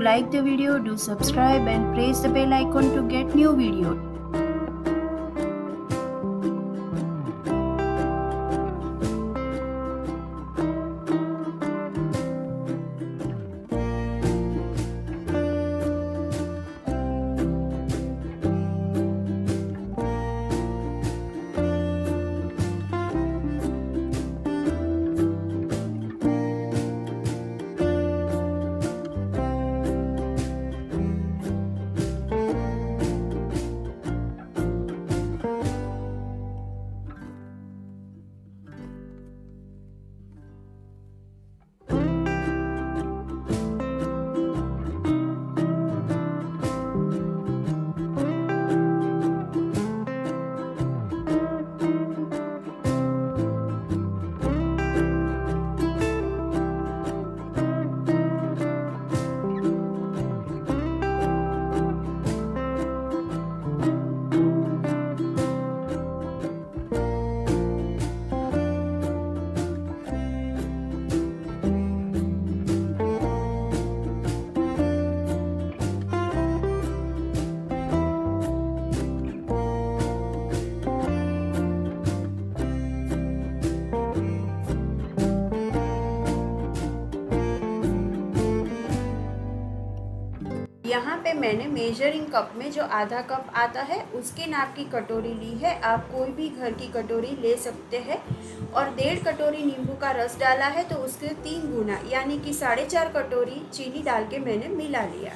like the video, do subscribe and press the bell icon to get new videos. यहाँ पे मैंने measuring cup में जो आधा कप आता है उसके नाप की कटोरी ली है। आप कोई भी घर की कटोरी ले सकते हैं। और 1.5 कटोरी नींबू का रस डाला है तो उसके 3 गुना यानी कि 4.5 कटोरी चीनी डाल के मैंने मिला लिया।